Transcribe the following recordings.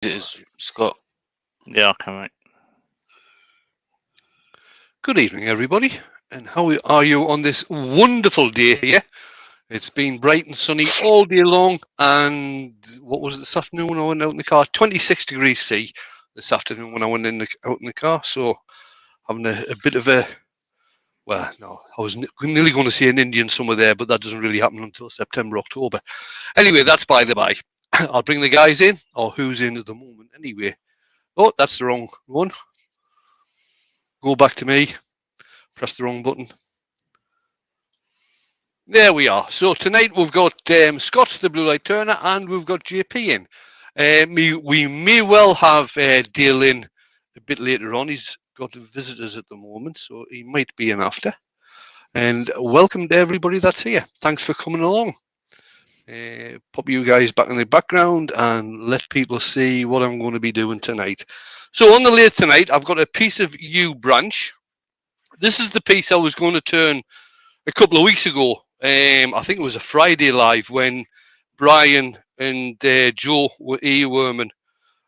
It is Scott. Yeah, I can, mate. Good evening, everybody, and how are you on this wonderful day here? It's been bright and sunny all day long, and what was it this afternoon when I went out in the car? 26 degrees C this afternoon when I went out in the car, so having a bit of a, well, no, I was nearly going to see an Indian summer there, but that doesn't really happen until September, October. Anyway, that's by the by. I'll bring the guys in, or who's in at the moment anyway. Oh, that's the wrong one. Go back to me. Press the wrong button. There we are. So tonight we've got Scott, the Blue Light Turner, and we've got JP in. We may well have Dale in a bit later on. He's got visitors at the moment, so he might be in after. And welcome to everybody that's here. Thanks for coming along. Pop you guys back in the background and let people see what I'm going to be doing tonight. So on the lathe tonight, I've got a piece of U branch. This is the piece I was going to turn a couple of weeks ago. I think it was a Friday live when Brian and Joe were earworming,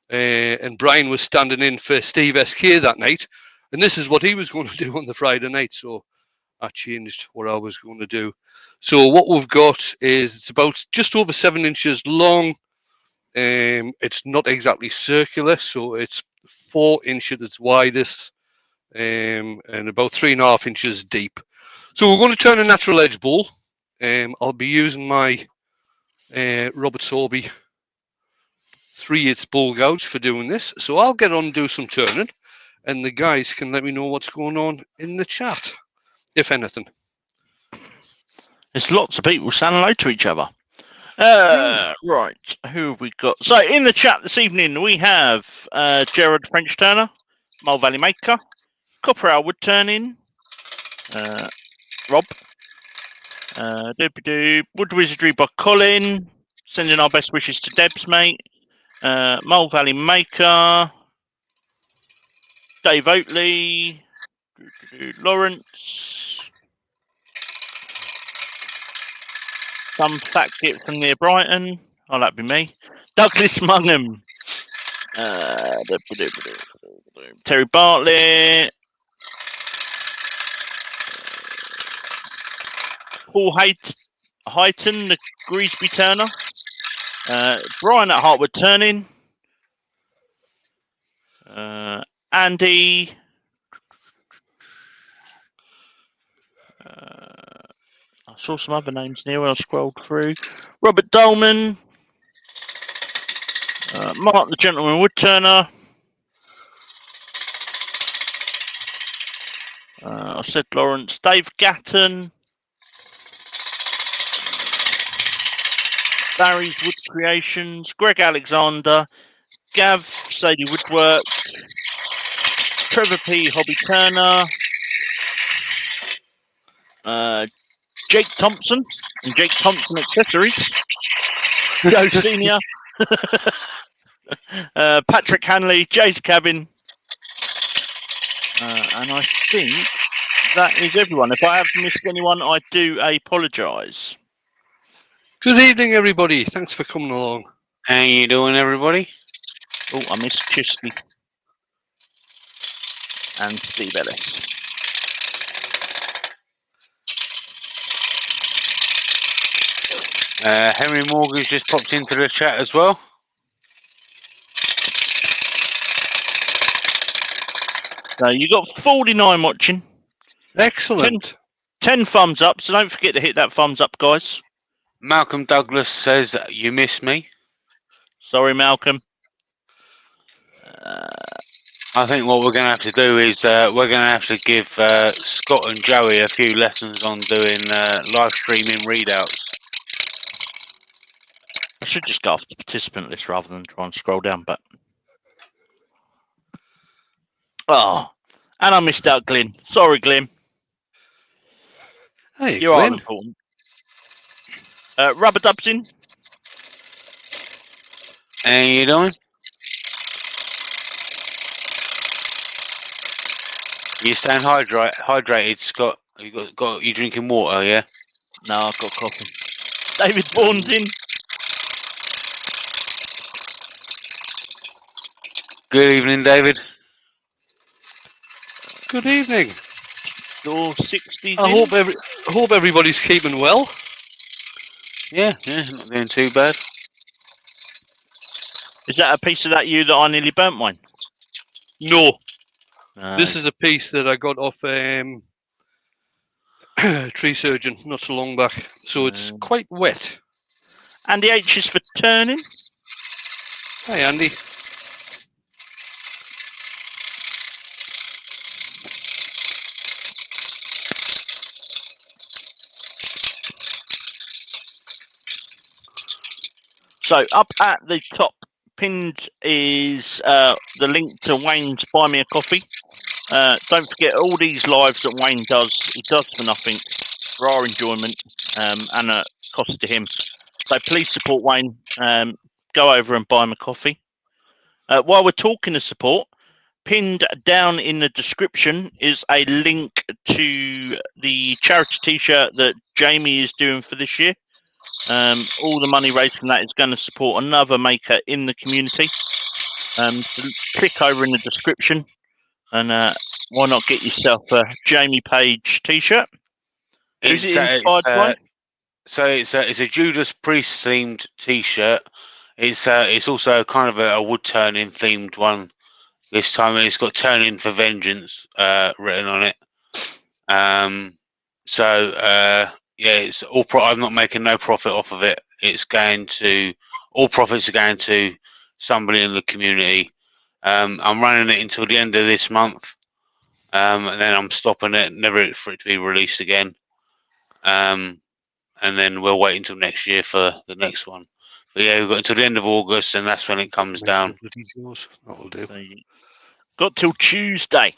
and Brian was standing in for Steve SK that night, and this is what he was going to do on the Friday night, so I changed what I was going to do. So what we've got is it's about just over 7 inches long. It's not exactly circular, so it's 4 inches at its widest, and about 3.5 inches deep. So we're going to turn a natural edge bowl. I'll be using my Robert Sorby 3/8 bowl gouge for doing this. So I'll get on and do some turning, and the guys can let me know what's going on in the chat, if anything. There's lots of people saying hello to each other. Right, who have we got? So in the chat this evening we have Gerard French Turner, Mole Valley Maker, Copper Owl Wood Turning, Rob, Wood Wizardry by Colin, sending our best wishes to Debs, mate, Mole Valley Maker, Dave Oatley, Lawrence, some fat kit from near Brighton, oh that'd be me, Douglas Mungham, Terry Bartlett, Paul Heighton, the Greasby Turner, Brian at Hartwood Turning, Andy, I saw some other names there when I scrolled through, Robert Dolman, Mark the Gentleman Wood Turner, I said Lawrence, Dave Gatton, Barry's Wood Creations, Greg Alexander, Gav Sadie Woodwork, Trevor P Hobby Turner, Jake Thompson and Jake Thompson Accessories, Joe Senior, Patrick Hanley, Jay's Cabin, and I think that is everyone. If I have missed anyone, I do apologise. Good evening, everybody. Thanks for coming along. How you doing, everybody? Oh, I missed Chisley and Steve Ellis. Henry Morgan's just popped into the chat as well. So you got 49 watching. Excellent. 10 thumbs up, so don't forget to hit that thumbs up, guys. Malcolm Douglas says you miss me. Sorry, Malcolm. I think what we're going to have to do is we're going to have to give Scott and Joey a few lessons on doing live streaming readouts. I should just go off the participant list rather than try and scroll down, but... Oh, and I missed out Glyn. Sorry, Glyn. Hey, you are Glenn. important. Rubber Dubs in. How you doing? You staying hydrated, Scott? You got you drinking water, yeah? No, I've got coffee. David Bourne's in. Good evening, David. Good evening. Door 60s I in. hope everybody's keeping well. Yeah, not doing too bad. Is that a piece of that you that I nearly burnt mine? No, No. this is a piece that I got off Tree Surgeon not so long back, so it's quite wet. Andy H is for turning. Hi, Andy. So up at the top pinned is the link to Wayne's Buy Me a Coffee. Don't forget all these lives that Wayne does, he does for nothing, for our enjoyment and a cost to him. So please support Wayne. Go over and buy him a coffee. While we're talking of support, pinned down in the description is a link to the charity t-shirt that Jamie is doing for this year. All the money raised from that is going to support another maker in the community. So click over in the description and why not get yourself a Jamie Page t-shirt? Who's it inspired by? So it's a Judas Priest themed t-shirt. It's also kind of a wood turning themed one this time, and it's got "Turning for Vengeance" written on it. Yeah, it's all. I'm not making no profit off of it. It's going to all profits are going to somebody in the community. I'm running it until the end of this month, and then I'm stopping it, never for it to be released again. And then we'll wait until next year for the next one. But yeah, we've got until the end of August, and that's when it comes down. That'll do. So got till Tuesday.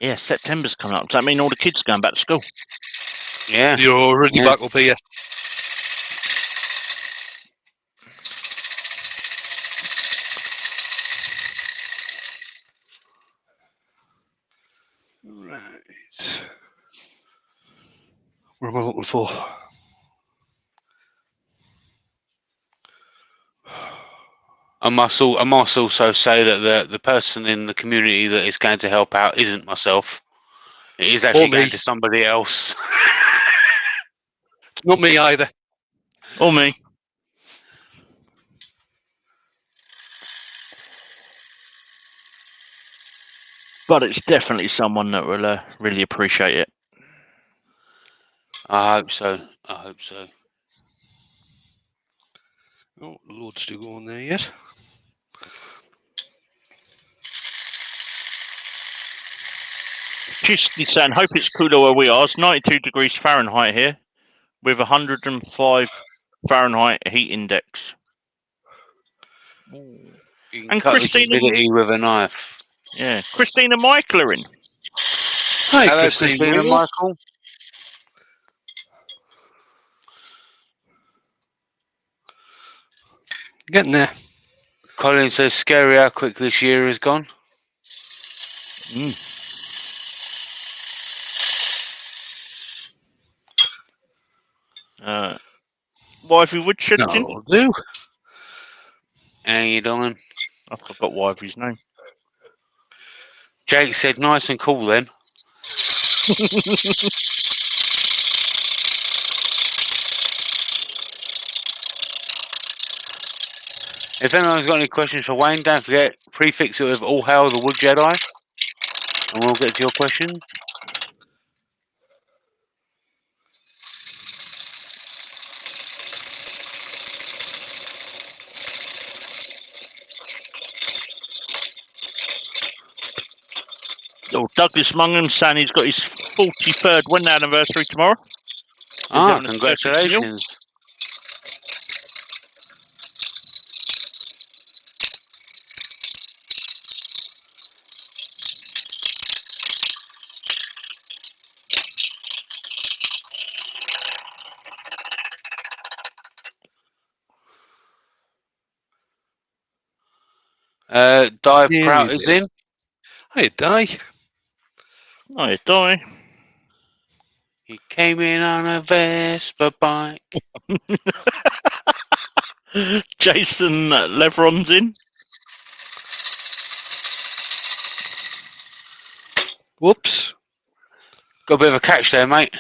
Yeah, September's coming up. Does that mean all the kids are going back to school? Yeah. You're already back up here. Right. What am I looking for? I must also say that the person in the community that is going to help out isn't myself. It is actually going to somebody else. Not me either. Or me. But it's definitely someone that will really appreciate it. I hope so. Oh, loads to go on there yet. Chisky saying, hope it's cooler where we are. It's 92 degrees Fahrenheit here with 105 Fahrenheit heat index. You can And cut Christina, the humidity with a knife. Yeah, Christina Michael are in. Hi, Hello, Christina Michael. Getting there. Colin says, scary how quick this year has gone. Wifey Woodshed's in. That'll do. How you doing? I forgot Wifey's name. Jake said, nice and cool then. If anyone's got any questions for Wayne, don't forget, prefix it with all hail the Wood Jedi, and we'll get to your question. Oh, Douglas Mungan saying he's got his 43rd wedding anniversary tomorrow. Congratulations. Dive Prout is in. Hey, Di. Hi, Di. He came in on a Vespa bike. Jason Leveron's in. Whoops. Got a bit of a catch there, mate.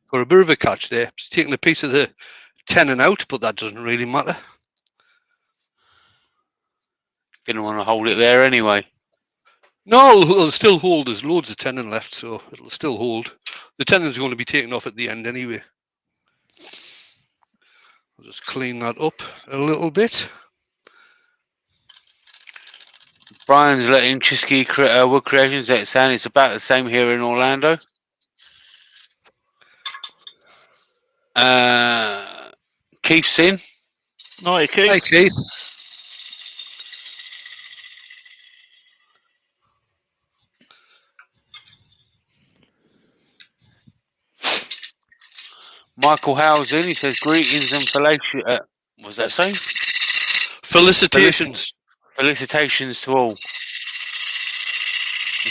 Got a bit of a catch there. It's taking a piece of the tenon out, but that doesn't really matter. Didn't want to hold it there anyway. No, it'll still hold. There's loads of tenon left, so it'll still hold. The tenon's going to be taken off at the end anyway. I'll just clean that up a little bit. Brian's letting Chisky Wood Creations let it sound it's about the same here in Orlando. Keith's in. Hi, Keith. Hi, Keith. Michael Howe's in. He says greetings and was that so? Felicitations. Felicitations to all. The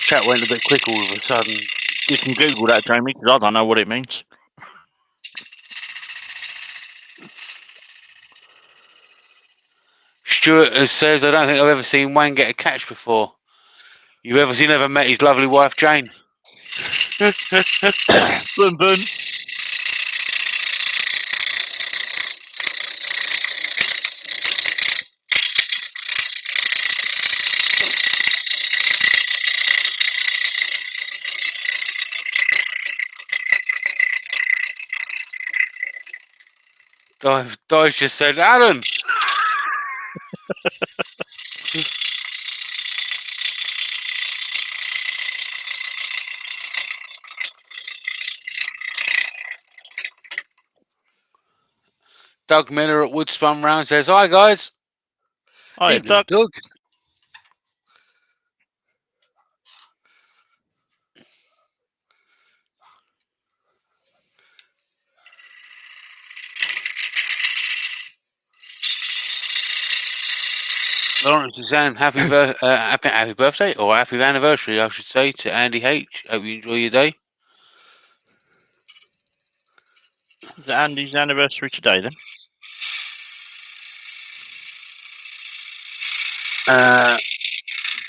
chat went a bit quick all of a sudden. You can Google that, Jamie, because I don't know what it means. Stuart has said, I don't think I've ever seen Wayne get a catch before. You ever met his lovely wife, Jane? Boom, boom. Dive just said, Alan! Doug Miller at Woodspun Round says, hi guys. Hi, Evening, Doug. Lawrence is saying happy birthday, or happy anniversary, I should say, to Andy H. Hope you enjoy your day. Is it Andy's anniversary today, then?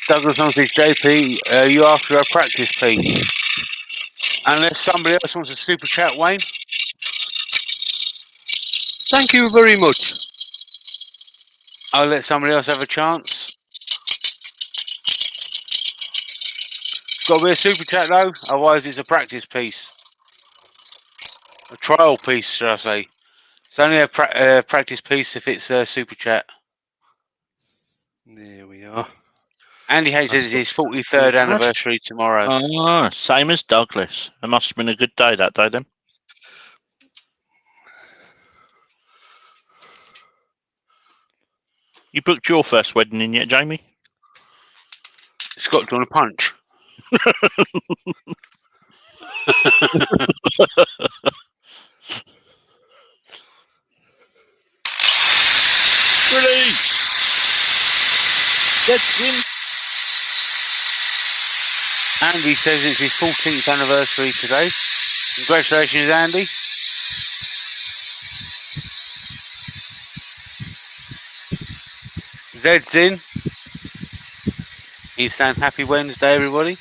Douglas says, JP, you after a practice piece? Unless somebody else wants a super chat, Wayne. Thank you very much. I'll let somebody else have a chance. It's got to be a super chat though, otherwise it's a practice piece. A trial piece, should I say. It's only a practice piece if it's a super chat. There we are. Andy H says it's his 43rd anniversary tomorrow. Ah, same as Douglas. It must have been a good day that day, then. You booked your first wedding in yet, Jamie? Scott, do you want a punch? Really? That's him. Andy says it's his 14th anniversary today. Congratulations, Andy. Zed's in. He's saying happy Wednesday, everybody.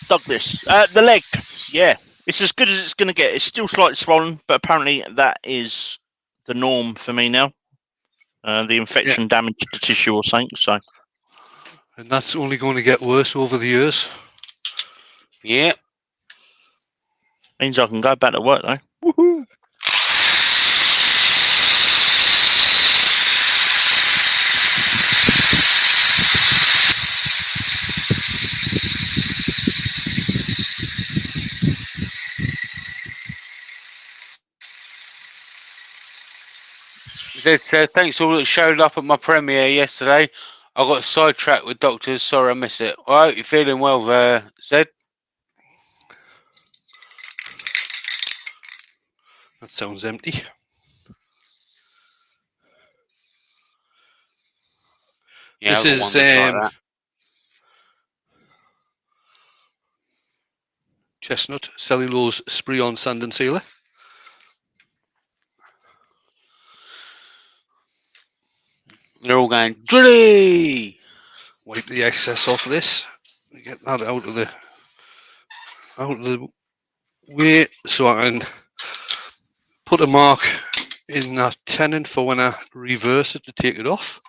Douglas. The leg. Yeah. It's as good as it's going to get. It's still slightly swollen, but apparently that is the norm for me now. The infection damaged the tissue or something, so. And that's only going to get worse over the years. Yeah. Means I can go back to work, though. Woohoo! Zed said, thanks to all that showed up at my premiere yesterday. I got sidetracked with doctors. Sorry I missed it. All right, you're feeling well there, Zed? That sounds empty. Yeah, This I've got is one that's like that. chestnut cellulose spray-on sand and sealer. They're all going drilly. Wipe the excess off this. Get that out of the way so I can put a mark in that tenon for when I reverse it to take it off.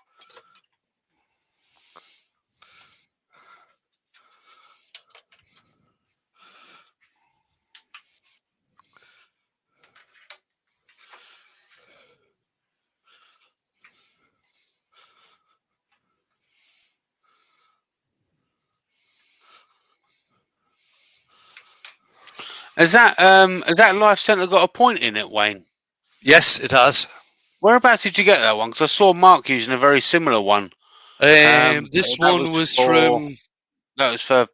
Has that Life Centre got a point in it, Wayne? Yes, it has. Whereabouts did you get that one? Because I saw Mark using a very similar one. This that one was for- from That was for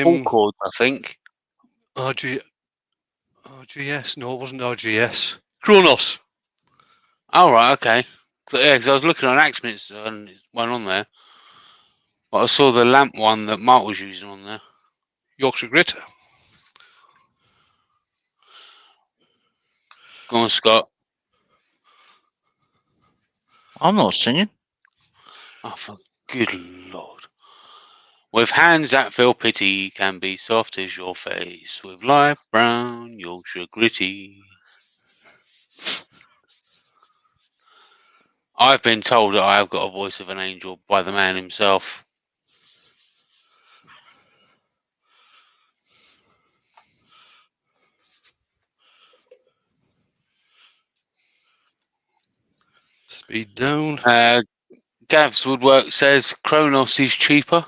pull cord, I think. RGS. No, it wasn't RGS. Kronos. Oh, right, okay. Yeah, because I was looking on Axminster and there's one on there. But I saw the lamp one that Mark was using on there. Yorkshire Grit. Go on, Scott. I'm not singing. Oh, for good Lord. With hands that feel pity can be soft as your face. With light brown, Yorkshire gritty. I've been told that I have got a voice of an angel by the man himself. Speed down. Gav's Woodwork says Kronos is cheaper.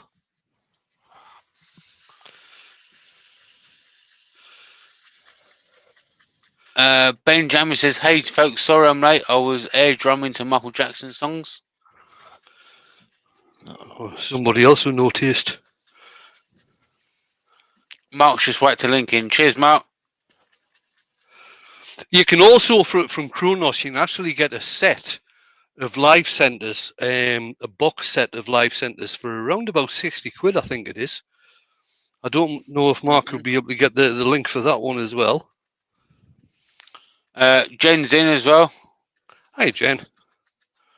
Ben Jammer says, hey folks, sorry I'm late. I was air drumming to Michael Jackson songs. Oh, somebody else with no taste. Mark's just whacked a link in. Cheers, Mark. You can also, from Kronos, you can actually get a set of Life Centres, a box set of Life Centres for around about 60 quid, I think it is. I don't know if Mark will be able to get the link for that one as well. Jen's in as well. Hi, Jen.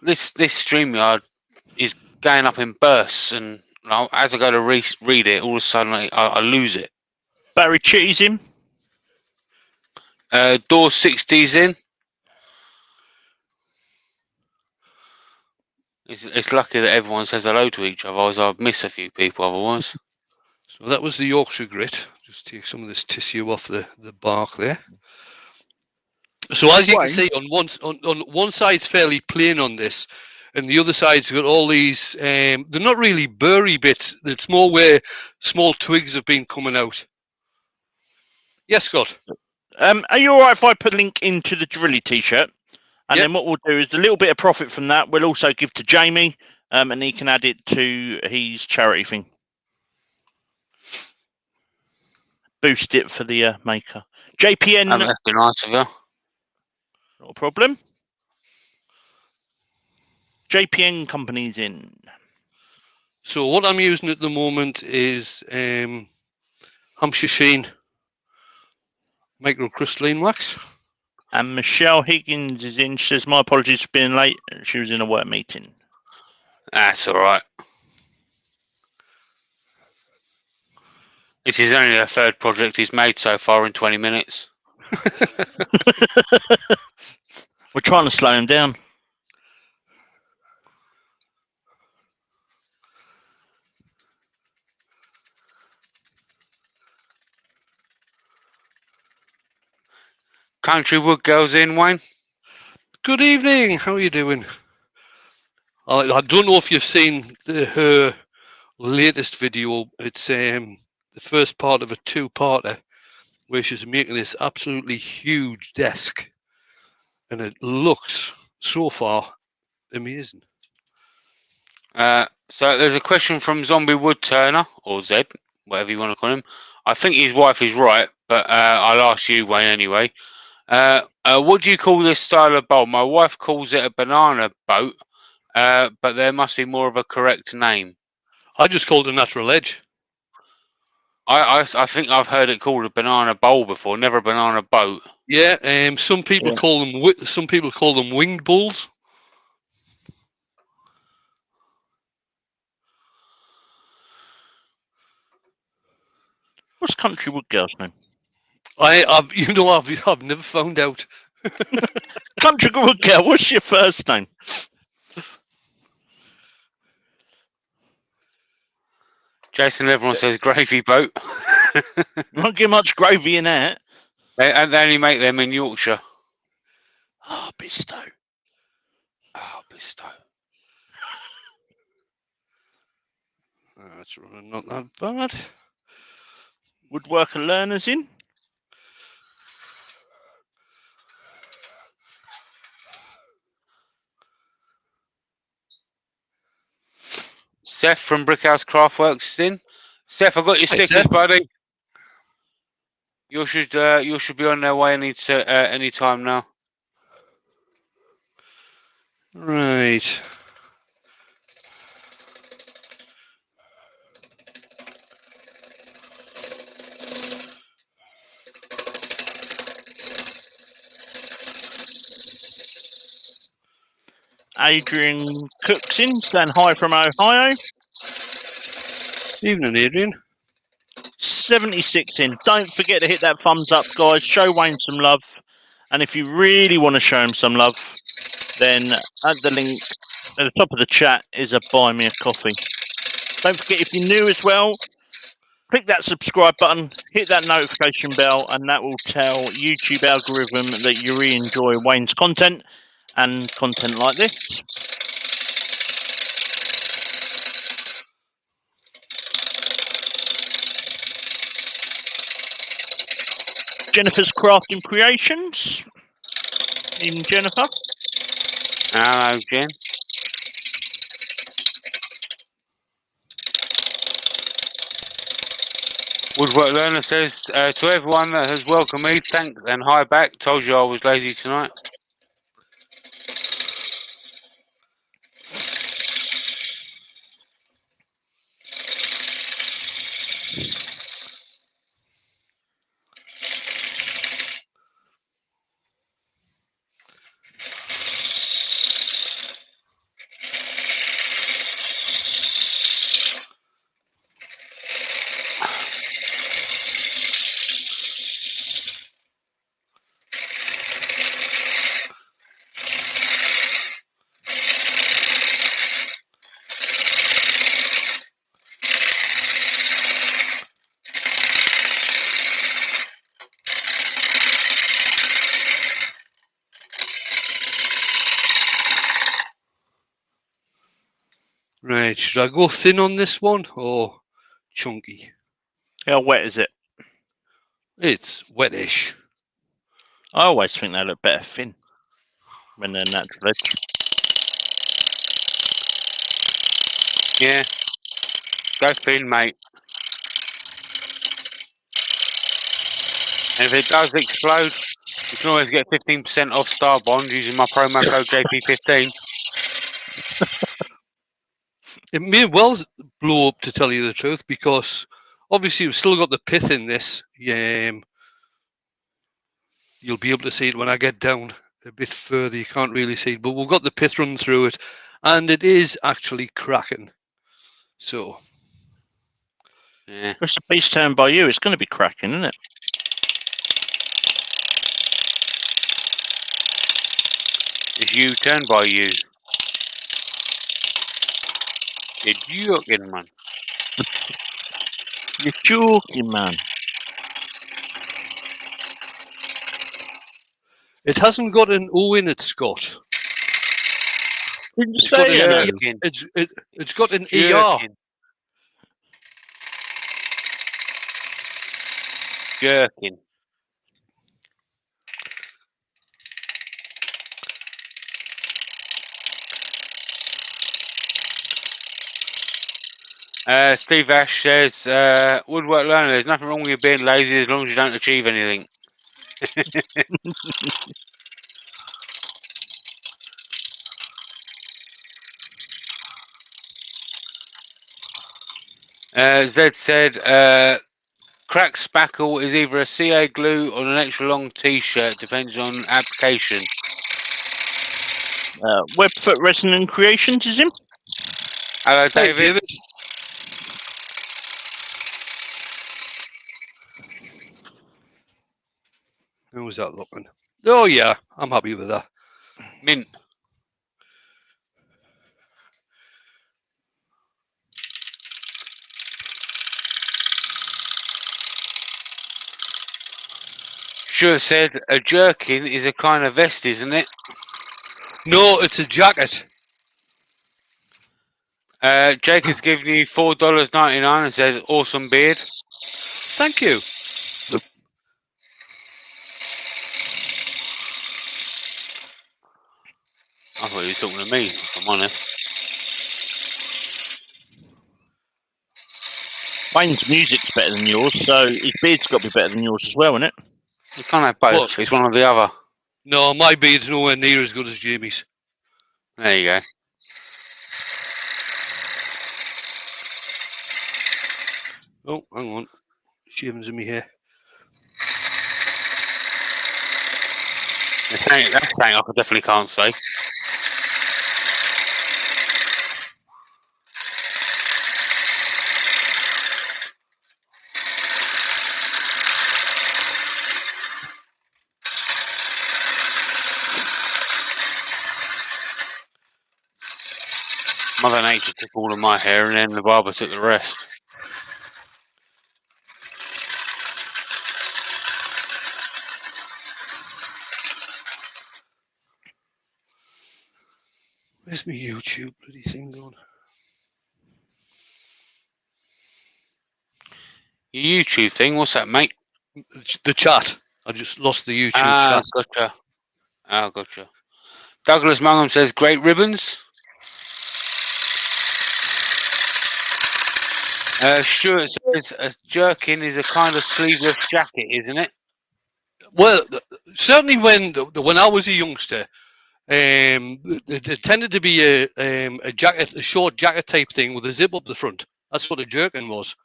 This StreamYard is going up in bursts, and as I go to read it, all of a sudden I lose it. Barry Chitty's in. Door 60's in. It's lucky that everyone says hello to each other, otherwise I'd miss a few people otherwise. So that was the Yorkshire Grit. Just take some of this tissue off the bark there. So as you can see, on one side's fairly plain on this, and the other side's got all these. They're not really burry bits. It's more where small twigs have been coming out. Yes, Scott. Are you all right if I put a link into the Drilly T-shirt? And Yep. then what we'll do is a little bit of profit from that we'll also give to Jamie, and he can add it to his charity thing. Boost it for the maker. JPN, That's been nice of you. not a problem. JPN company's in. So what I'm using at the moment is Hampshire Sheen microcrystalline wax. And Michelle Higgins is in. She says, my apologies for being late. She was in a work meeting. That's all right. This is only the third project he's made so far in 20 minutes. We're trying to slow him down. Country Wood Girls in, Wayne. Good evening. How are you doing? I don't know if you've seen her latest video. It's the first part of a two-parter where she's making this absolutely huge desk, and it looks so far amazing. So there's a question from Zombie Wood Turner, or Zed, whatever you want to call him. I think his wife is right, but I'll ask you, Wayne, anyway. What do you call this style of bowl? My wife calls it a banana boat, but there must be more of a correct name. I just called it a natural edge. I think I've heard it called a banana bowl before, never a banana boat. Yeah. Some people call them winged bulls. What's Country Wood Girl's name? I've never found out. Country Wood Girl, what's your first name? Jason, everyone says gravy boat. You won't get much gravy in that. They only make them in Yorkshire. Oh, Bisto. Oh, Bisto. That's running not that bad. Woodworker learners in. Seth from Brickhouse Craftworks is in. Seth, I've got your Hey, stickers, Seth. buddy. You should be on their way any time now. Right. Adrian Cook's in, saying hi from Ohio. Evening, Adrian. 76 in. Don't forget to hit that thumbs up, guys. Show Wayne some love. And if you really want to show him some love, then at the link at the top of the chat is a buy me a coffee. Don't forget, if you're new as well, click that subscribe button, hit that notification bell, and that will tell YouTube algorithm that you really enjoy Wayne's content and content like this. Jennifer's Crafting Creations. Evening, Jennifer. Hello, Jen. Woodwork Learner says, to everyone that has welcomed me, thanks and hi back. Told you I was lazy tonight. Right. Should I go thin on this one or chunky? How wet is it? It's wettish. I always think they look better thin when they're natural edge. Yeah. Go thin, mate. And if it does explode, you can always get 15% off Star Bond using my promo code JP15. It may well blow up, to tell you the truth, because obviously we've still got the pith in this. You'll be able to see it when I get down a bit further. You can't really see it, but we've got the pith running through it, and it is actually cracking. So, Yeah. It's a beast turned by you. It's going to be cracking, isn't it? It's you turned by you. You're joking, man. You're joking, man. it hasn't got an O in it, Scott. Didn't you It's got say an it? Jerkin. It's got an ER. Jerkin. Jerkin. Steve Ash says, Woodwork Learner, there's nothing wrong with you being lazy as long as you don't achieve anything. Zed said, crack spackle is either a CA glue or an extra long t-shirt, depends on application. Webfoot Resonant Creations is him. Hello, Hey, David. How was that looking? Oh yeah, I'm happy with that. Mint. Sure said, a jerkin is a kind of vest, isn't it? No, it's a jacket. Jake has given you $4.99 and says, awesome beard. Thank you. I thought he was talking to me, if I'm honest. Wayne's music's better than yours, so his beard's got to be better than yours as well, isn't it? You can't have both. What? It's one or the other. No, my beard's nowhere near as good as Jamie's. There you go. Oh, hang on. Shavings in me hair. That's something I definitely can't say. Mother Nature took all of my hair and then the barber took the rest. Where's my YouTube bloody thing gone? Your YouTube thing, what's that, mate? The chat. I just lost the YouTube chat. Gotcha. Oh, gotcha. Douglas Mangum says, great ribbons. Stuart says, a jerkin is a kind of sleeveless jacket, isn't it? Well, certainly when I was a youngster, there tended to be a jacket, a short jacket type thing with a zip up the front. That's what a jerkin was.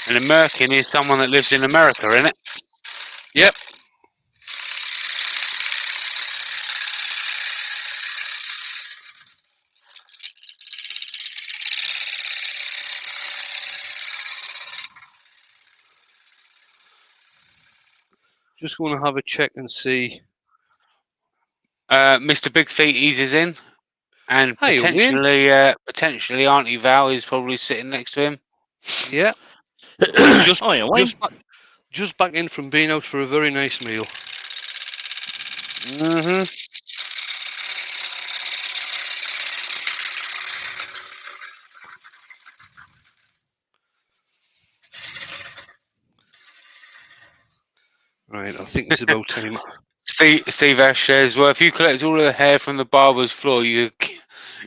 An American is someone that lives in America, isn't it? Yep. Just going to have a check and see. Mr. Big Feet eases in, and Hey, potentially Auntie Val is probably sitting next to him. Yeah. Hiya, Wayne. Just back in from being out for a very nice meal. Mm-hmm. Right, I think it's about time. Steve Ash says, well, if you collect all of the hair from the barber's floor, you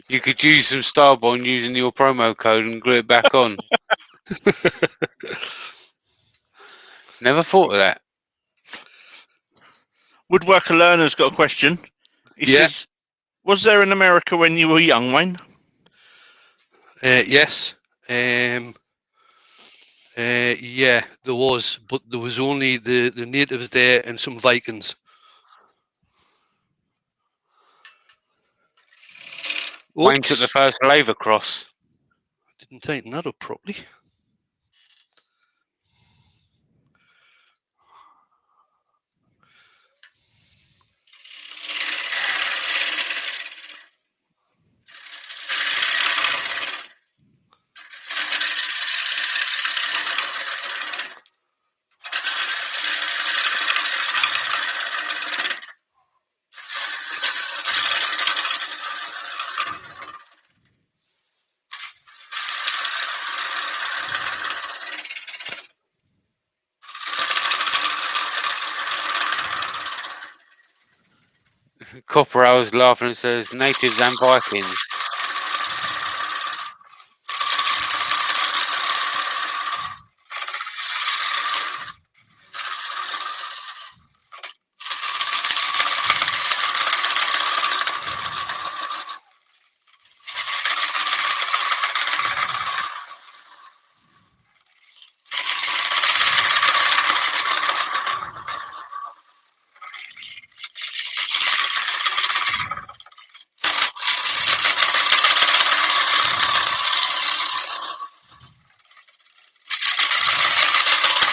could use some Starbond using your promo code and glue it back on. Never thought of that. Woodworker Learner's got a question. He says, was there in America when you were young, Wayne? Yes. Yeah, there was, but there was only the natives there and some Vikings. Wayne took the first labour cross. Didn't tighten that up properly. Copper Owl's laughing and says, natives and Vikings.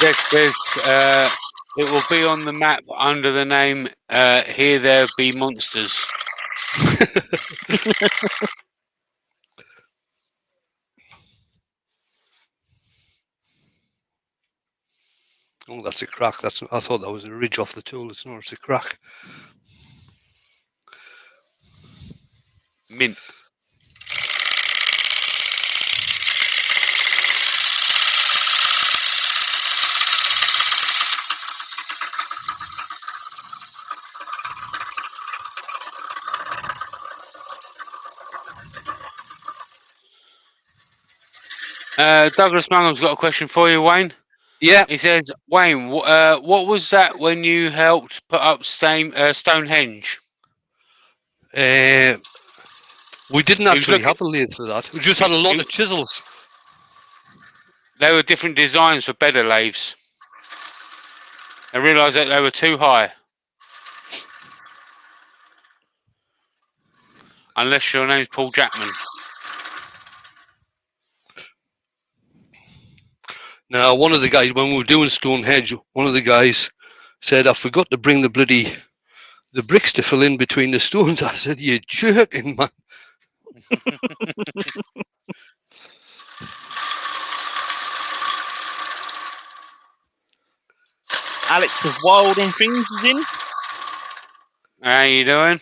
Zed says it will be on the map under the name Here There Be Monsters. Oh, that's a crack. I thought that was a ridge off the tool. It's not. It's a crack. Mint. Douglas Mangum's got a question for you, Wayne. Yeah. He says, Wayne, what was that when you helped put up Stonehenge? We didn't was actually looking- have a lathe for that. We just had a lot of chisels. They were different designs for better lathes. I realised that they were too high. Unless your name's Paul Jackman. Now, one of the guys, when we were doing Stonehenge, one of the guys said, I forgot to bring the bricks to fill in between the stones. I said, you're jerking, man. Alex of Wild and Things is in. How you doing?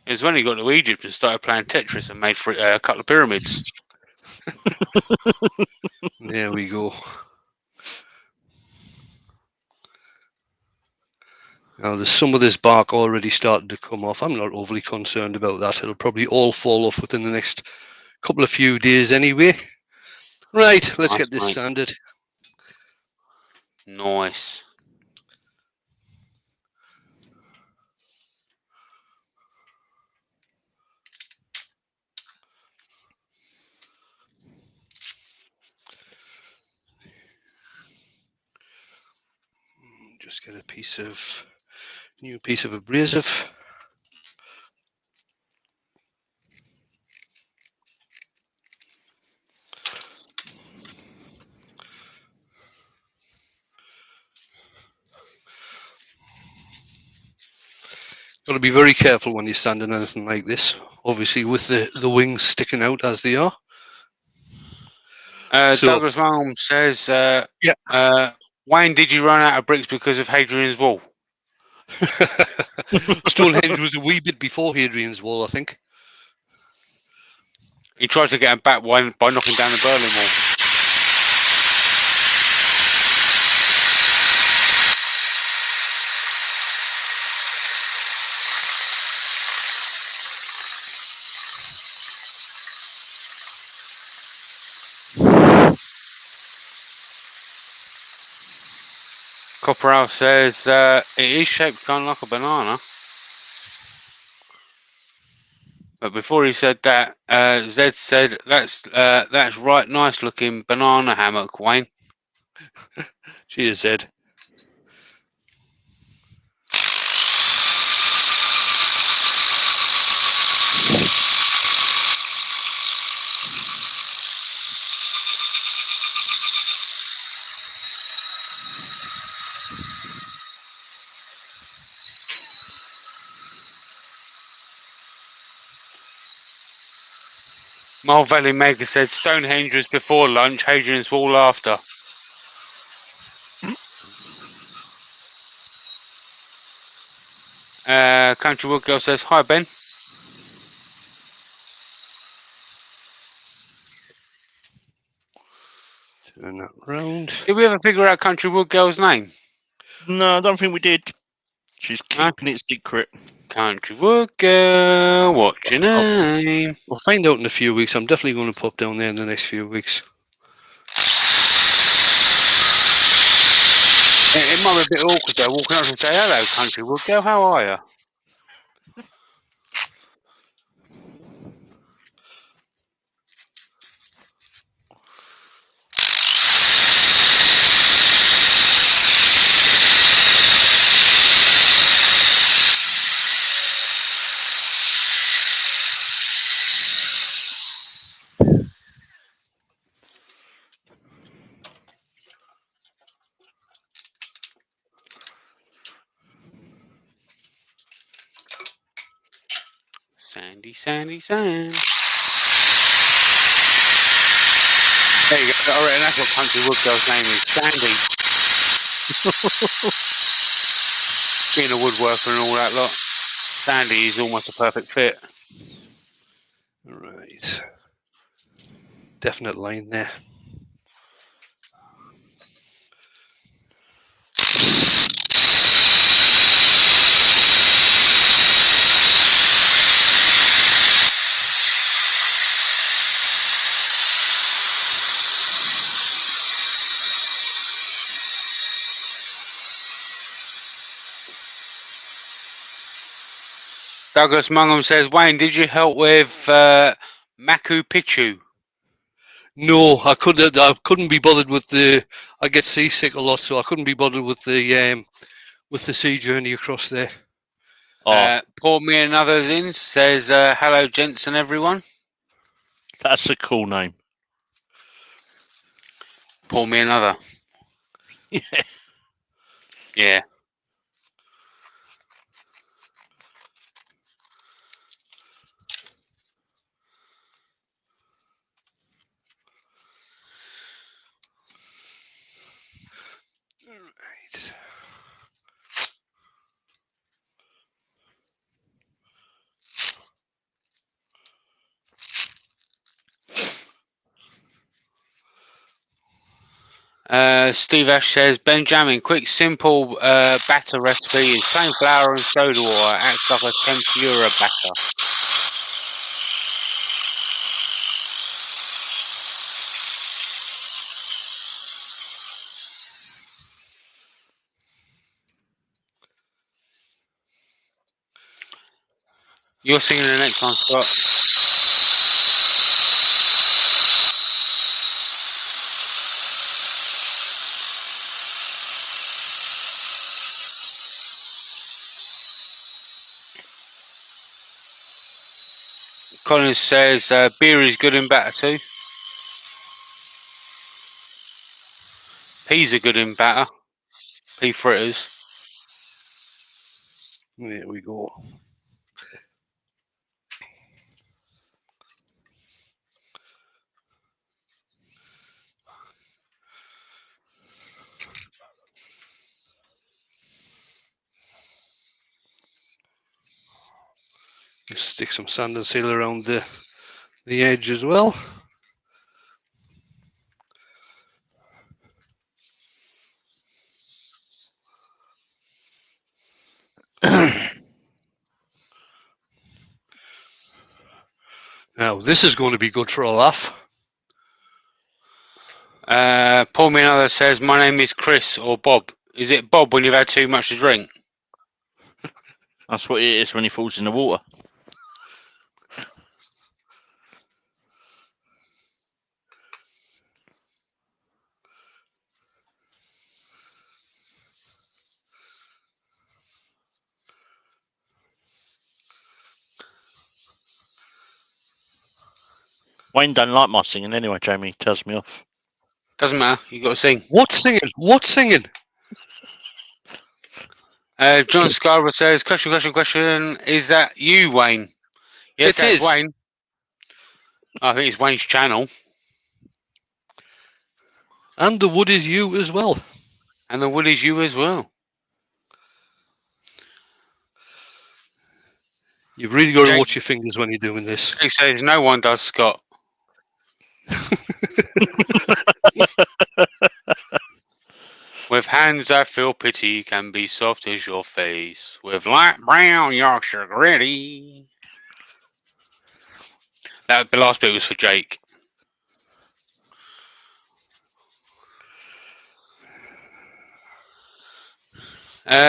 It was when he got to Egypt and started playing Tetris and made a couple of pyramids. There we go. Now, there's some of this bark already started to come off. I'm not overly concerned about that. It'll probably all fall off within the next couple of few days anyway. Right, let's Nice, get this mate. sanded. Nice. Just get a new piece of abrasive. Got to be very careful when you're standing anything like this. Obviously, with the wings sticking out as they are. Douglas Malm says, Wayne, did you run out of bricks because of Hadrian's Wall? Stonehenge was a wee bit before Hadrian's Wall, I think. He tried to get him back by knocking down the Berlin Wall. Copperell says it is shaped kind of like a banana. But before he said that, Zed said that's right, nice looking banana hammock, Wayne. Cheers, Zed. Mole Valley Maker said Stonehenge was before lunch, Hadrian's Wall after. Country Wood Girl says, hi Ben. Turn that round. Did we ever figure out Country Wood Girl's name? No, I don't think we did. She's keeping it secret. Country Wood Girl, what's your name? We'll find out in a few weeks. I'm definitely going to pop down there in the next few weeks. It might be a bit awkward though, walking up and say, hello Country Wood Girl, how are you? Sandy, Sandy, Sand. There you go. I reckon that's what Country Wood Girl's name is. Sandy. Being a woodworker and all that lot. Sandy is almost a perfect fit. Right. Definite line there. Douglas Mungham says, Wayne, did you help with Machu Picchu? No, I couldn't be bothered with the. I get seasick a lot, so I couldn't be bothered with the sea journey across there. Pour me another in says, hello, gents and everyone. That's a cool name. Pour me another. Yeah. Yeah. Right. Steve Ash says, Benjamin, quick, simple batter recipe is plain flour and soda water. Acts like a tempura batter. You're singing the next one, Scott. Collins says, beer is good in batter too. Peas are good in batter. Pea fritters. There we go. Just stick some sand and seal around the edge as well. Now this is going to be good for a laugh. Paul Minother says, my name is Chris or Bob. Is it Bob when you've had too much to drink? That's what it is when he falls in the water. Wayne don't like my singing anyway, Jamie. He tells me off. Doesn't matter. You got to sing. What singing? What singing? John Scarborough says, question. Is that you, Wayne? Yes, It that's is. Wayne. I think it's Wayne's channel. And the wood is you as well. And the wood is you as well. You've really got to Jake- watch your fingers when you're doing this. He says, no one does, Scott. With hands that feel pity can be soft as your face. With light brown Yorkshire gritty. The last bit was for Jake.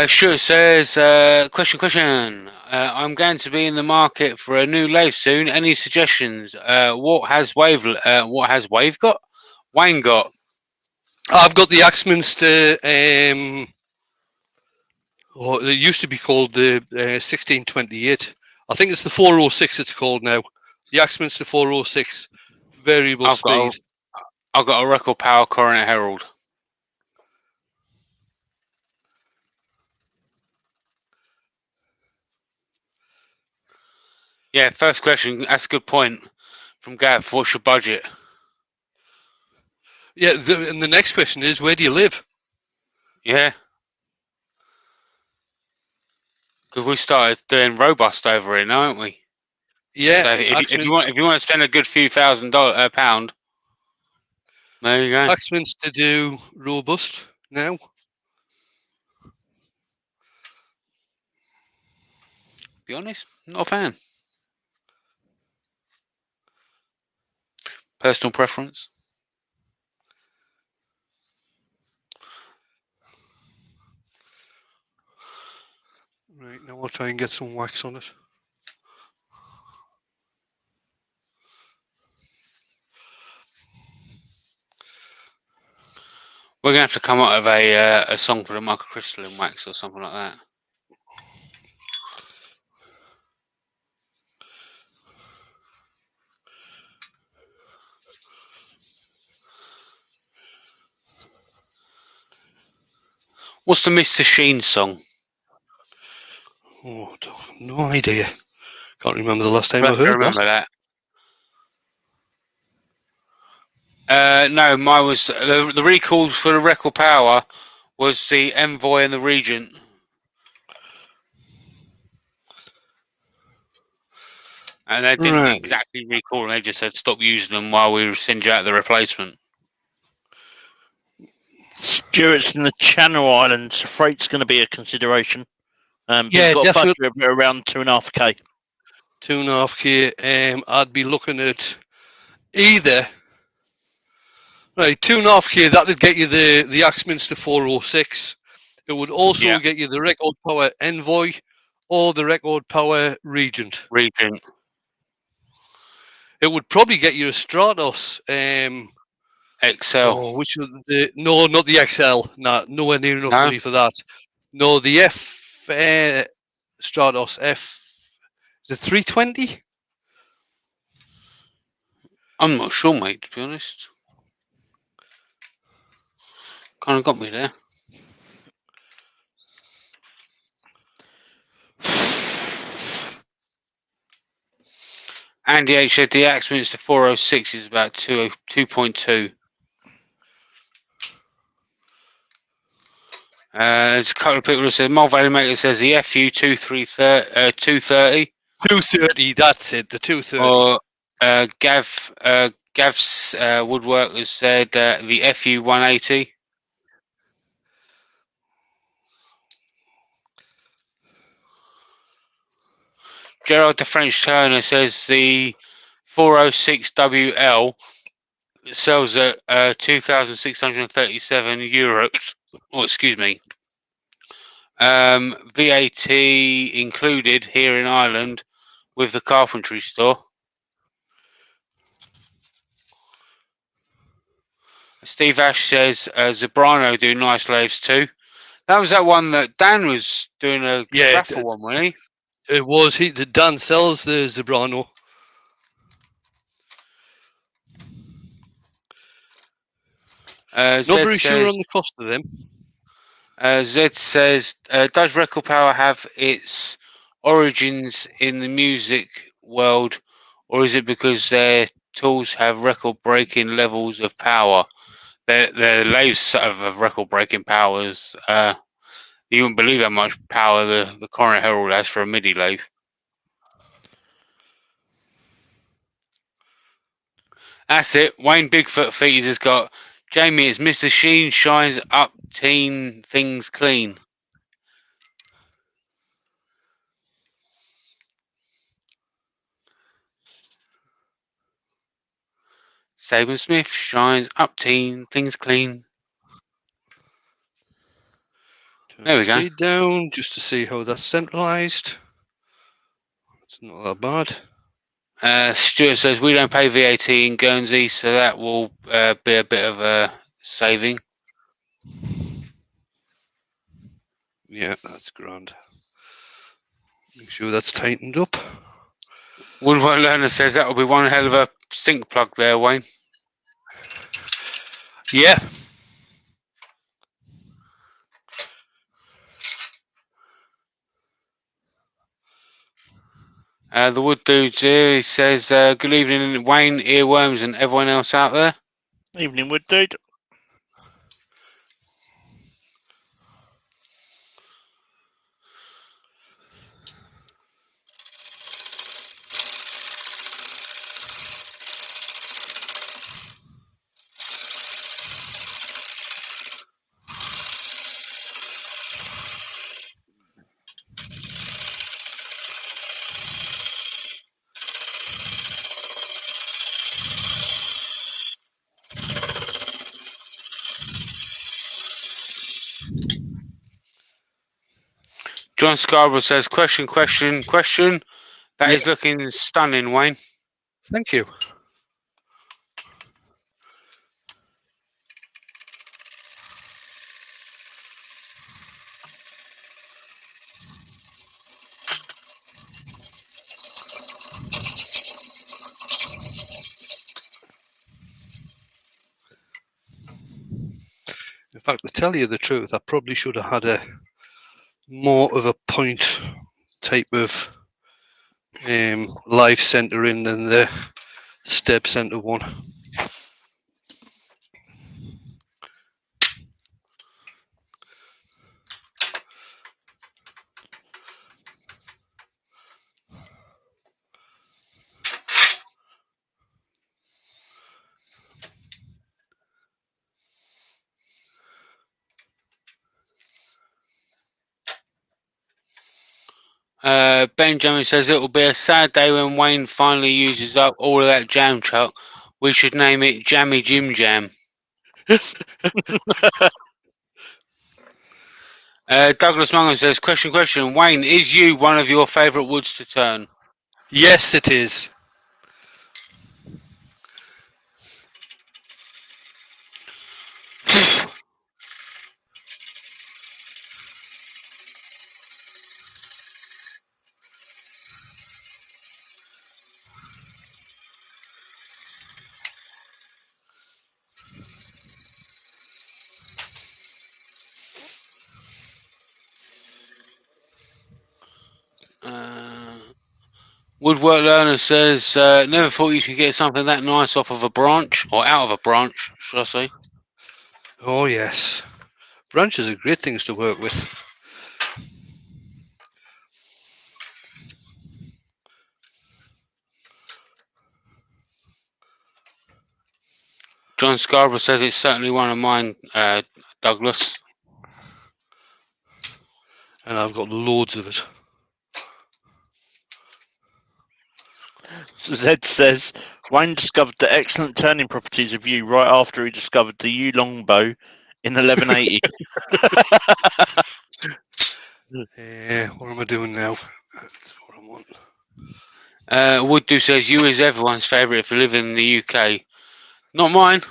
Sure says, question. I'm going to be in the market for a new lathe soon. Any suggestions? What has Wave got? Wayne got. I've got the Axminster. It used to be called the 1628. I think it's the 406. It's called now. The Axminster 406 variable speed. I've got a record power Coronet Herald. Yeah, first question. That's a good point from Gav. What's your budget? Yeah, and the next question is, where do you live? Yeah. Because we started doing robust over here now, haven't we? Yeah, So if you want to spend a good few $1,000 pound, there you go. Axman's to do robust now. Be honest, not a fan. Personal preference. Right, now I'll try and get some wax on it. We're gonna have to come up with a song for the microcrystalline wax or something like that. What's the Mr. Sheen song? Oh, no idea. Can't remember the last time I I heard remember that. that. No, mine was the recalls for the Record Power was the Envoy and the Regent. And they didn't Right. exactly recall them, they just said stop using them while we send you out the replacement. Stuart's in the Channel Islands. Freight's going to be a consideration. Yeah, You've got definitely. a budget of around 2.5k. 2.5k. I'd be looking at either. Right, 2.5k. That'd get you the Axminster 406. It would also get you the Record Power Envoy or the Record Power Regent. Regent. It would probably get you a Stratos. XL. Oh, which was no, not the XL. Nah, nowhere near enough No? money for that. No, the F Stratos F. Is it 320? I'm not sure, mate, to be honest. Kind of got me there. Andy H said the Axminster 406 is about 2.2. There's a couple of people who said Mole Valley Maker says the FU 230. 230, that's it, the 230. Or Gav's Woodworkers said the FU 180. Gerald the French Turner says the 406WL sells at 2,637 euros. Oh, excuse me. VAT included here in Ireland with the carpentry store. Steve Ash says Zebrano do nice lathes too. That was that one that Dan was doing a raffle one, wasn't he? It was. Dan sells the Zebrano. Not very sure on the cost of them. Zed says, does Record Power have its origins in the music world, or is it because their tools have record-breaking levels of power? Their lathes have record-breaking powers. You wouldn't believe how much power the Coroner Herald has for a MIDI lathe. That's it. Wayne Bigfoot Feet has got Jamie. It's Mr. Sheen shines up teen things clean. Saban Smith shines up teen things clean. There we go. Speed down just to see how that's centralized. It's not that bad. Stuart says we don't pay VAT in Guernsey, so that will be a bit of a saving. Yeah, that's grand. Make sure that's tightened up. Woodwork Learner says that will be one hell of a sink plug there, Wayne. Yeah. The Wood Dude's here. He says, good evening, Wayne, Earworms, and everyone else out there. Evening, Wood Dude. John Scarborough says, question. That is looking stunning, Wayne. Thank you. In fact, to tell you the truth, I probably should have had a more of a point type of live center in than the step center one. Benjamin says, it will be a sad day when Wayne finally uses up all of that jam chuck. We should name it Jammy Jim Jam. Douglas Mungo says, question. Wayne, is you one of your favourite woods to turn? Yes, it is. Woodwork Learner says, never thought you could get something that nice off of a branch, or out of a branch, should I say. Oh, yes. Branches are great things to work with. John Scarborough says it's certainly one of mine, Douglas. And I've got loads of it. Zed says, Wayne discovered the excellent turning properties of yew right after he discovered the yew longbow in 1180. What am I doing now? That's what I want. Wooddo says, yew is everyone's favourite if you live in the UK. Not mine.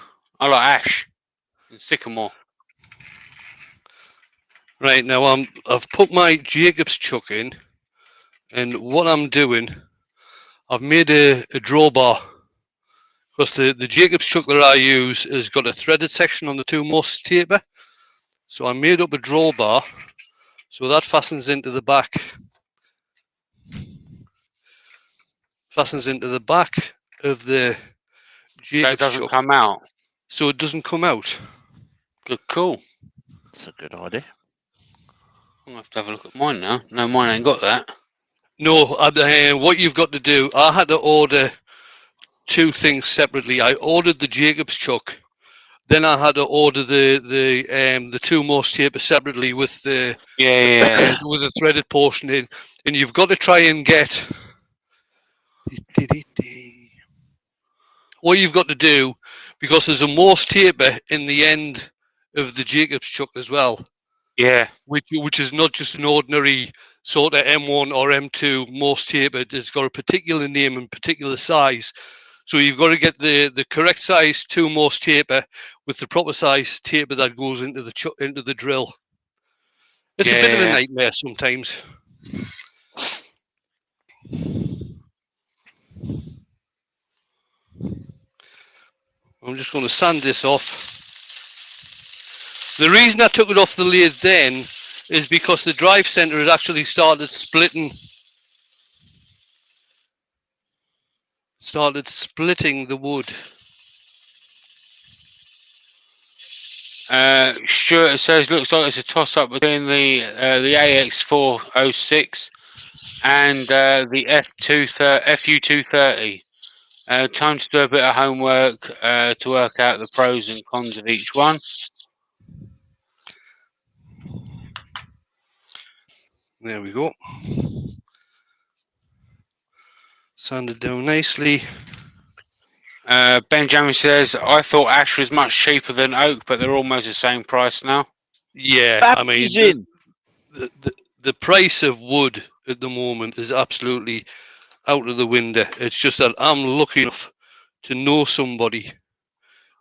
I like ash and sycamore. Right, now I've put my Jacob's chuck in, and what I'm doing, I've made a drawbar, because the Jacob's chuck that I use has got a threaded section on the two most taper. So I made up a drawbar, so that fastens into the back. Fastens into the back of the Jacob's So it doesn't chuck, come out. so it doesn't come out. Good call. That's a good idea. I'm going to have to have a look at mine now. No, mine ain't got that. No, what you've got to do, I had to order two things separately. I ordered the Jacob's chuck, then I had to order the two most taper separately with the Yeah. with a threaded portion in, and you've got to try and get. What you've got to do, because there's a Morse taper in the end of the Jacob's chuck as well. Yeah. Which is not just an ordinary sort of M1 or M2 Morse taper. It's got a particular name and particular size. So you've got to get the correct size 2 Morse taper with the proper size taper that goes into the drill. It's a bit of a nightmare sometimes. I'm just going to sand this off. The reason I took it off the lathe then is because the drive center had actually started splitting. started splitting the wood. Stuart says looks like it's a toss up between the AX406 and the FU230. Time to do a bit of homework to work out the pros and cons of each one. There we go. Sanded down nicely. Benjamin says, I thought ash was much cheaper than oak, but they're almost the same price now. Yeah, I mean, Babby's in. the price of wood at the moment is absolutely out of the window. It's just that I'm lucky enough to know somebody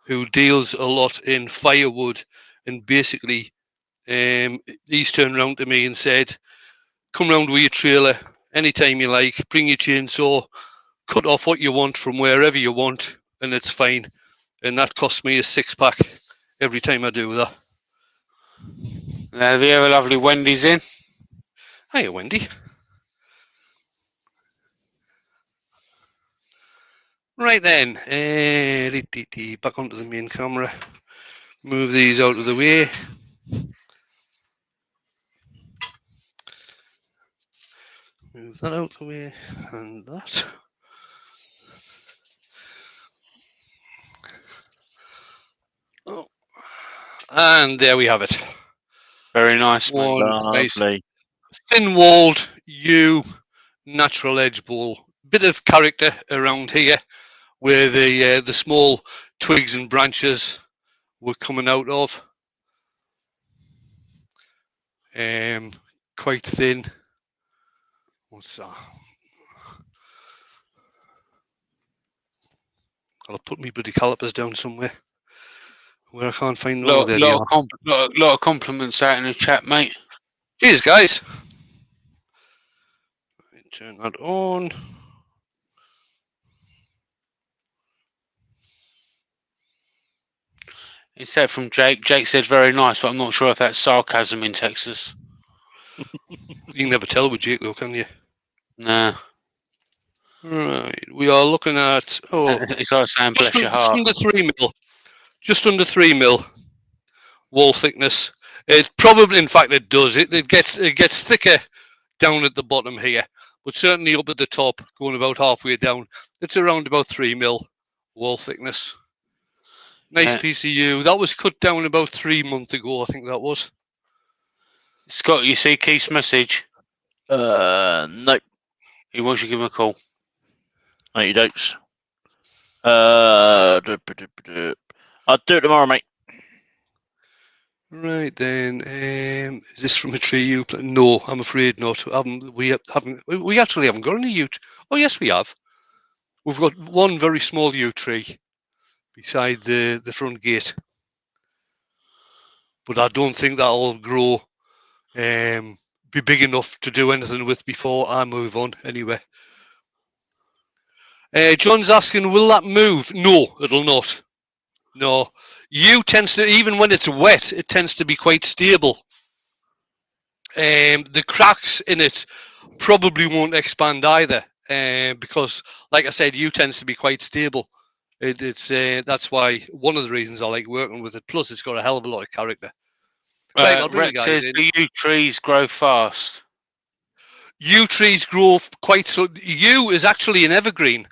who deals a lot in firewood, and basically he's turned around to me and said, come round with your trailer anytime you like, bring your chainsaw, cut off what you want from wherever you want, and it's fine. And that costs me a 6-pack every time I do that. The ever lovely Wendy's in. Hiya, Wendy. Right then, back onto the main camera. Move these out of the way. Move that out of the way, and that. Oh. And there we have it. Very nice, mate. One nice Lovely. thin-walled yew natural edge bowl. Bit of character around here, where the small twigs and branches were coming out of. Quite thin. What's that? I'll put me bloody calipers down somewhere where I can't find them. Lot of compliments out in the chat, mate. Cheers, guys. Turn that on. Except from Jake. Jake said very nice, but I'm not sure if that's sarcasm in Texas. You can never tell with Jake, though, can you? No. Right, we are looking at It's like saying bless your just heart. under 3 mil. Just under 3 mil wall thickness. It probably, in fact, it does. It gets thicker down at the bottom here, but certainly up at the top, going about halfway down, it's around about 3 mil wall thickness. Nice PCU. That was cut down about 3 months ago, I think that was. Scott, you see Keith's message? No. He wants you to give him a call. No, you don't. I'll do it tomorrow, mate. Right then, is this from a tree you plant? No, I'm afraid not. We actually haven't got any yew. Oh yes, we have. We've got one very small yew tree beside the front gate, but I don't think that'll grow, be big enough to do anything with before I move on. Anyway, John's asking, will that move? No, it'll not. No, yew tends to, even when it's wet, it tends to be quite stable. The cracks in it probably won't expand either, because, like I said, yew tends to be quite stable. That's why one of the reasons I like working with it. Plus, it's got a hell of a lot of character. Right, I'll bring Rex you guys says in. the yew trees grow fast. Yew trees grow quite so. Yew is actually an evergreen.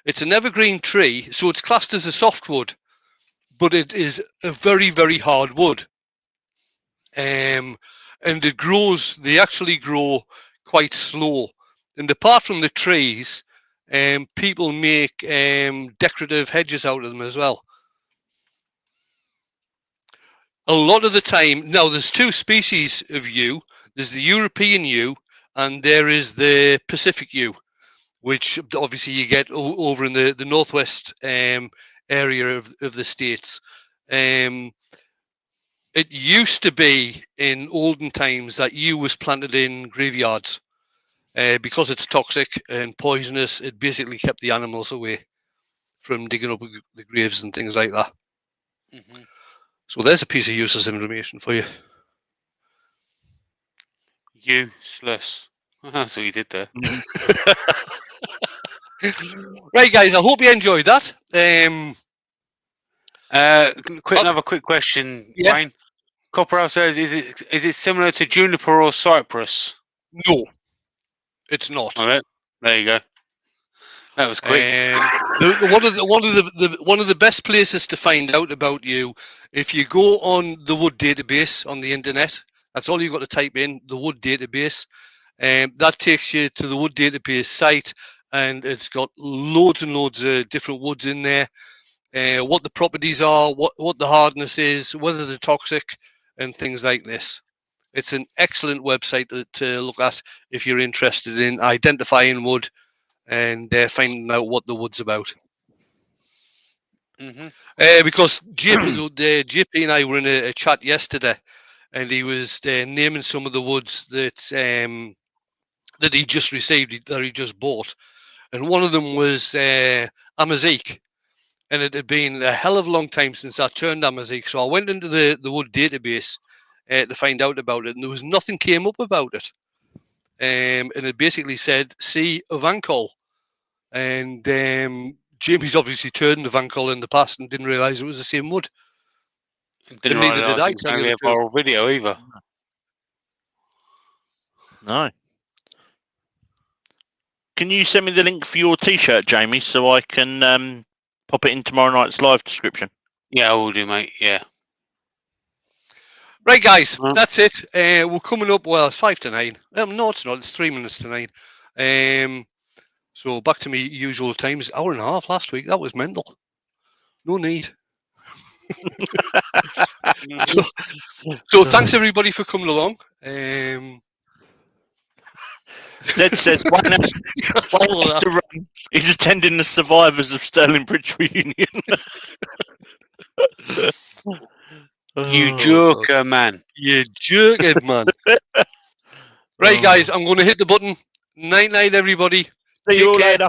It's an evergreen tree, so it's classed as a softwood, but it is a very, very hard wood. And it grows. They actually grow quite slow. And apart from the trees, people make decorative hedges out of them as well. A lot of the time, now there's two species of yew. There's the European yew, and there is the Pacific yew, which obviously you get over in the northwest area of the States. It used to be in olden times that yew was planted in graveyards. Because it's toxic and poisonous, it basically kept the animals away from digging up the graves and things like that. Mm-hmm. So there's a piece of useless information for you. Useless. That's what you did there. Right, guys. I hope you enjoyed that. Another quick question, Yeah. Wayne. Copperell says, is it similar to juniper or cypress? No, it's not. All right, there you go. That was quick. One of the best places to find out about you, if you go on the Wood database on the internet, that's all you've got to type in, the Wood database. That takes you to the Wood database site, and it's got loads and loads of different woods in there. What the properties are, what the hardness is, whether they're toxic, and things like this. It's an excellent website to look at if you're interested in identifying wood and finding out what the wood's about. Because JP and I were in a chat yesterday, and he was naming some of the woods that he just received, that he just bought, and one of them was Amazique, and it had been a hell of a long time since I turned Amazique, so I went into the Wood database to find out about it, and there was nothing came up about it, and it basically said Sea of Ancol. And Jamie's obviously turned the Vancol in the past and didn't realise it was the same wood. Didn't neither did I. realise it was going to be a viral video either. No. Can you send me the link for your T-shirt, Jamie, so I can pop it in tomorrow night's live description? Yeah, I will do, mate. Yeah. Right, guys, that's it. We're coming up. Well, it's 5 to 9. No, it's not. It's 3 minutes to 9. So back to me usual times. Hour and a half last week. That was mental. No need. so thanks everybody for coming along. Zed says he's attending the survivors of Stirling Bridge reunion. You joker, man. You joking, man. Right, guys, I'm going to hit the button. Night, everybody. See you all later.